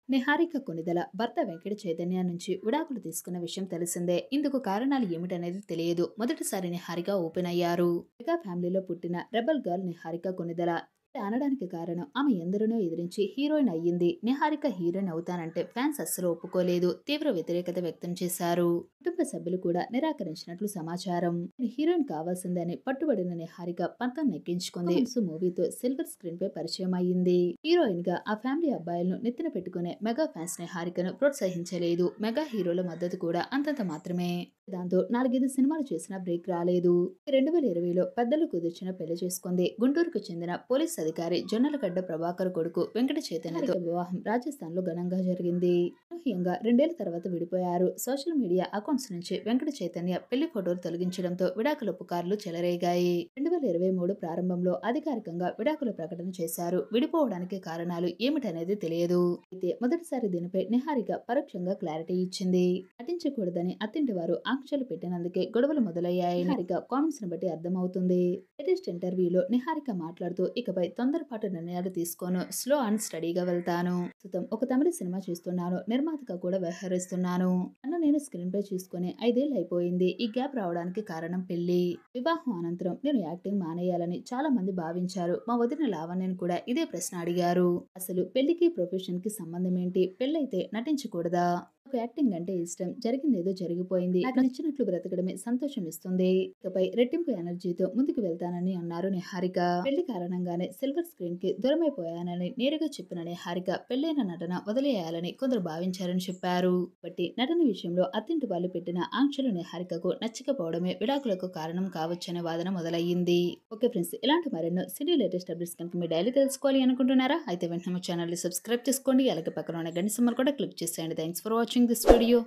నిహారిక కొనిదల భర్త వెంకట చైతన్య నుంచి విడాకులు తీసుకున్న విషయం తెలిసిందే. ఇందుకు కారణాలు ఏమిటనేది తెలియదు. మొదటిసారి నిహారిక ఓపెన్ అయ్యారు. మెగా ఫ్యామిలీలో పుట్టిన రెబల్ గర్ల్ నిహారిక కొనిదల. ఇలా అనడానికి కారణం ఆమె ఎందరినో ఎదిరించి హీరోయిన్ అయ్యింది. నిహారిక హీరోయిన్ అవుతానంటే ఫ్యాన్స్ అస్సలు ఒప్పుకోలేదు. తీవ్ర వ్యతిరేకత వ్యక్తం చేశారు. కుటుంబ సభ్యులు కూడా నిరాకరించినట్లు సమాచారం. హీరోయిన్ కావాల్సిందని పట్టుబడిన నిహారిక పంతం నెక్కించుకుంది. మూవీతో సిల్వర్ స్క్రీన్ పై పరిచయం అయ్యింది. హీరోయిన్ గా ఆ ఫ్యామిలీ అబ్బాయిలను నెత్తిన పెట్టుకునే మెగా ఫ్యాన్స్ నిహారికను ప్రోత్సహించలేదు. మెగా హీరోల మద్దతు కూడా అంతంత మాత్రమే. దాంతో 4-5 సినిమాలు చేసినా బ్రేక్ రాలేదు. 2020లో పెద్దలు కుదిర్చిన పెళ్లి చేసుకుంది. గుంటూరుకు చెందిన పోలీస్ అధికారి జొన్నలగడ్డ ప్రభాకర్ కొడుకు వెంకట చైతన్యతో వివాహం రాజస్థాన్ లో ఘనంగా జరిగింది. అనూహ్యంగా 2 ఏళ్ల తర్వాత విడిపోయారు. సోషల్ మీడియా అకౌంట్స్ నుంచి వెంకట చైతన్య పెళ్లి ఫోటోలు తొలగించడంతో విడాకుల పుకార్లు చెలరేగాయి. 2023 ప్రారంభంలో అధికారికంగా విడాకుల ప్రకటన చేశారు. విడిపోవడానికి కారణాలు ఏమిటనేది తెలియదు. అయితే మొదటిసారి దీనిపై నిహారిక పరోక్షంగా క్లారిటీ ఇచ్చింది. నటించకూడదని అత్తింటి వారు ఆంక్షలు పెట్టినందుకే గొడవలు మొదలయ్యాయి. నిహారిక కామెంట్స్ ని బట్టి అర్థమవుతుంది. లేటెస్ట్ ఇంటర్వ్యూలో నిహారిక మాట్లాడుతూ ఇకపై తొందరపాటు నిర్ణయాలు తీసుకోను, స్లో అండ్ స్టడీగా వెళ్తాను. ప్రస్తుతం ఒక తమిళ సినిమా చూస్తున్నాను. నిర్మాతగా కూడా వ్యవహరిస్తున్నాను. నన్ను నేను స్క్రీన్ పై చూసుకుని 5 ఏళ్ళు అయిపోయింది. ఈ గ్యాప్ రావడానికి కారణం పెళ్లి. వివాహం అనంతరం నేను యాక్టింగ్ మానేయాలని చాలా మంది భావించారు. మా వదిన లావణ్యను కూడా ఇదే ప్రశ్న అడిగారు. అసలు పెళ్లికి ప్రొఫెషన్ కి సంబంధం ఏంటి? పెళ్ళైతే నటించకూడదా? నాకు యాక్టింగ్ అంటే ఇష్టం. జరిగిందేదో జరిగిపోయింది. నాకు నచ్చినట్లు బ్రతకడమే సంతోషం ఇస్తుంది. ఇకపై రెట్టింపు ఎనర్జీతో ముందుకు వెళ్తానని అన్నారు నిహారిక. పెళ్లి కారణంగానే సిల్వర్ స్క్రీన్ కి దూరమైపోయానని నేరుగా చెప్పిన నిహారిక పెళ్లైన నటన వదిలేయాలని కొందరు భావించారని చెప్పారు. బట్టి నటన విషయంలో అత్తింటి వాళ్ళు పెట్టిన ఆంక్షలు నిహారికకు నచ్చకపోవడమే విడాకులకు కారణం కావచ్చనే వాదన మొదలయ్యింది. ఓకే ఫ్రెండ్స్, ఇలాంటి మరెన్నో సినీ లేటెస్ట్ అప్డేట్స్ కనుక మీరు డైలీ తెలుసుకోవాలి అనుకుంటున్నారా? అయితే వెంటనే మా ఛానల్ ని సబ్స్క్రైబ్ చేసుకోండి. అలాగే పక్కన ఉన్న గంట సింబల్ కూడా క్లిక్ చేసేయండి. Thanks for watching this video.